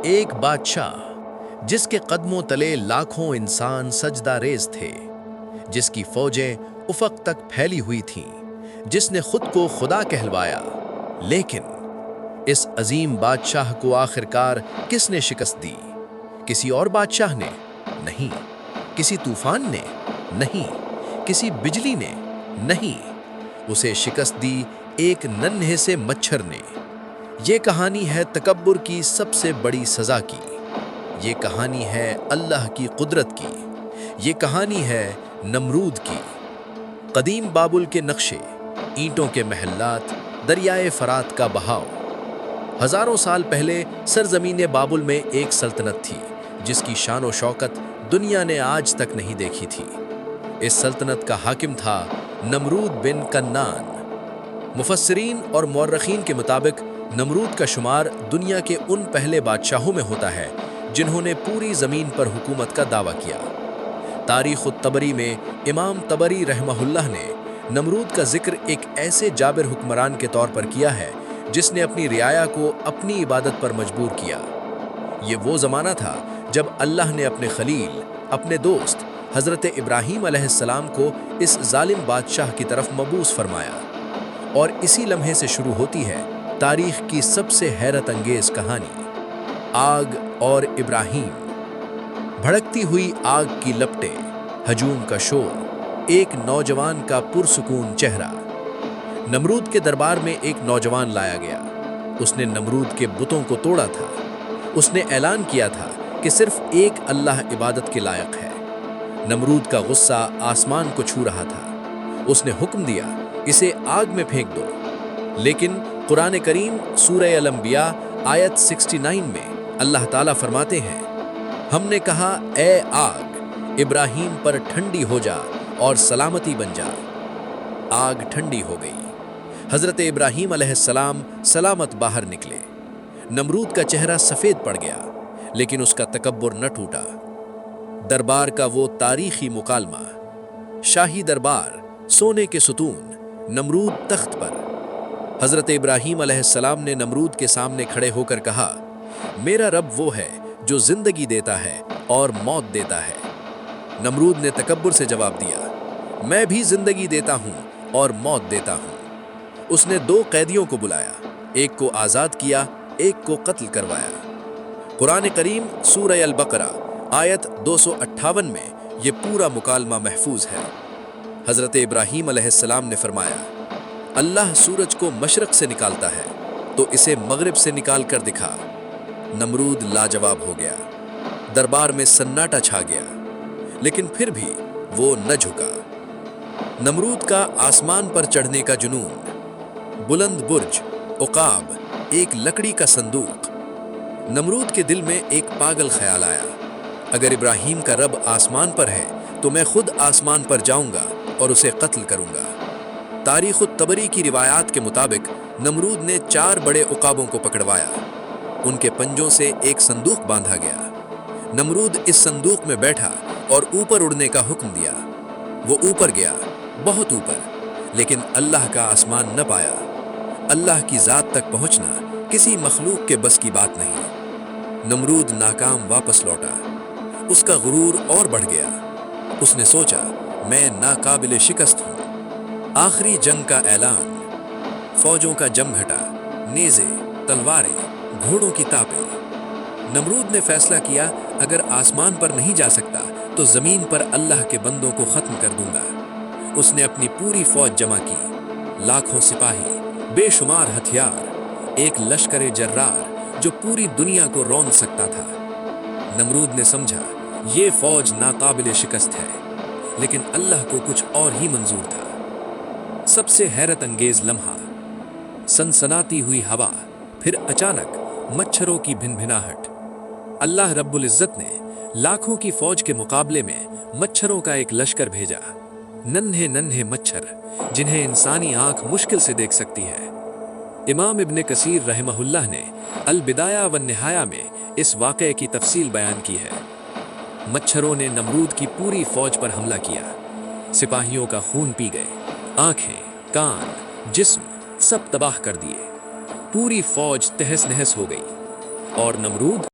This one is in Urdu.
ایک بادشاہ جس کے قدموں تلے لاکھوں انسان سجدہ ریز تھے، جس کی فوجیں افق تک پھیلی ہوئی تھیں، جس نے خود کو خدا کہلوایا، لیکن اس عظیم بادشاہ کو آخرکار کس نے شکست دی؟ کسی اور بادشاہ نے؟ نہیں۔ کسی طوفان نے؟ نہیں۔ کسی بجلی نے؟ نہیں۔ اسے شکست دی ایک ننھے سے مچھر نے۔ یہ کہانی ہے تکبر کی سب سے بڑی سزا کی۔ یہ کہانی ہے اللہ کی قدرت کی۔ یہ کہانی ہے نمرود کی۔ قدیم بابل کے نقشے، اینٹوں کے محلات، دریائے فرات کا بہاؤ۔ ہزاروں سال پہلے سرزمین بابل میں ایک سلطنت تھی جس کی شان و شوکت دنیا نے آج تک نہیں دیکھی تھی۔ اس سلطنت کا حاکم تھا نمرود بن کنعان۔ مفسرین اور مورخین کے مطابق نمرود کا شمار دنیا کے ان پہلے بادشاہوں میں ہوتا ہے جنہوں نے پوری زمین پر حکومت کا دعویٰ کیا۔ تاریخ الطبری میں امام طبری رحمہ اللہ نے نمرود کا ذکر ایک ایسے جابر حکمران کے طور پر کیا ہے جس نے اپنی رعایا کو اپنی عبادت پر مجبور کیا۔ یہ وہ زمانہ تھا جب اللہ نے اپنے خلیل، اپنے دوست حضرت ابراہیم علیہ السلام کو اس ظالم بادشاہ کی طرف مبعوث فرمایا، اور اسی لمحے سے شروع ہوتی ہے تاریخ کی سب سے حیرت انگیز کہانی، آگ اور ابراہیم۔ بھڑکتی ہوئی آگ کی لپٹیں، ہجوم کا شور، ایک نوجوان کا پرسکون چہرہ۔ نمرود کے دربار میں ایک نوجوان لایا گیا۔ اس نے نمرود کے بتوں کو توڑا تھا۔ اس نے اعلان کیا تھا کہ صرف ایک اللہ عبادت کے لائق ہے۔ نمرود کا غصہ آسمان کو چھو رہا تھا۔ اس نے حکم دیا، اسے آگ میں پھینک دو۔ لیکن قرآن کریم سورہ الانبیاء آیت 69 میں اللہ تعالیٰ فرماتے ہیں، ہم نے کہا اے آگ ابراہیم پر ٹھنڈی ہو جا اور سلامتی بن جا۔ آگ ٹھنڈی ہو گئی۔ حضرت ابراہیم علیہ السلام سلامت باہر نکلے۔ نمرود کا چہرہ سفید پڑ گیا، لیکن اس کا تکبر نہ ٹوٹا۔ دربار کا وہ تاریخی مکالمہ، شاہی دربار، سونے کے ستون، نمرود تخت پر۔ حضرت ابراہیم علیہ السلام نے نمرود کے سامنے کھڑے ہو کر کہا، میرا رب وہ ہے جو زندگی دیتا ہے اور موت دیتا ہے۔ نمرود نے تکبر سے جواب دیا، میں بھی زندگی دیتا ہوں اور موت دیتا ہوں۔ اس نے دو قیدیوں کو بلایا، ایک کو آزاد کیا، ایک کو قتل کروایا۔ قرآن کریم سورہ البقرہ آیت 258 میں یہ پورا مکالمہ محفوظ ہے۔ حضرت ابراہیم علیہ السلام نے فرمایا، اللہ سورج کو مشرق سے نکالتا ہے تو اسے مغرب سے نکال کر دکھا۔ نمرود لاجواب ہو گیا۔ دربار میں سناٹا چھا گیا، لیکن پھر بھی وہ نہ جھکا۔ نمرود کا آسمان پر چڑھنے کا جنون، بلند برج، عقاب، ایک لکڑی کا صندوق۔ نمرود کے دل میں ایک پاگل خیال آیا، اگر ابراہیم کا رب آسمان پر ہے تو میں خود آسمان پر جاؤں گا اور اسے قتل کروں گا۔ تاریخ الطبری کی روایات کے مطابق نمرود نے 4 بڑے عقابوں کو پکڑوایا۔ ان کے پنجوں سے ایک صندوق باندھا گیا۔ نمرود اس صندوق میں بیٹھا اور اوپر اڑنے کا حکم دیا۔ وہ اوپر گیا، بہت اوپر، لیکن اللہ کا آسمان نہ پایا۔ اللہ کی ذات تک پہنچنا کسی مخلوق کے بس کی بات نہیں۔ نمرود ناکام واپس لوٹا۔ اس کا غرور اور بڑھ گیا۔ اس نے سوچا، میں ناقابل شکست ہوں۔ آخری جنگ کا اعلان۔ فوجوں کا جم گھٹا، نیزے، تلواریں، گھوڑوں کی تاپیں۔ نمرود نے فیصلہ کیا، اگر آسمان پر نہیں جا سکتا تو زمین پر اللہ کے بندوں کو ختم کر دوں گا۔ اس نے اپنی پوری فوج جمع کی، لاکھوں سپاہی، بے شمار ہتھیار، ایک لشکر جرار جو پوری دنیا کو رون سکتا تھا۔ نمرود نے سمجھا یہ فوج ناقابل شکست ہے، لیکن اللہ کو کچھ اور ہی منظور تھا۔ سب سے حیرت انگیز لمحہ، سنسناتی ہوئی ہوا، پھر اچانک مچھروں کی بھنبھناہٹ۔ اللہ رب العزت نے لاکھوں کی فوج کے مقابلے میں مچھروں کا ایک لشکر بھیجا، ننھے ننھے مچھر جنہیں انسانی آنکھ مشکل سے دیکھ سکتی ہے۔ امام ابن کثیر رحمہ اللہ نے البدایہ والنہایہ میں اس واقعے کی تفصیل بیان کی ہے۔ مچھروں نے نمرود کی پوری فوج پر حملہ کیا، سپاہیوں کا خون پی گئے، آنکھیں، کان، جسم سب تباہ کر دیے۔ پوری فوج تہس نہس ہو گئی اور نمرود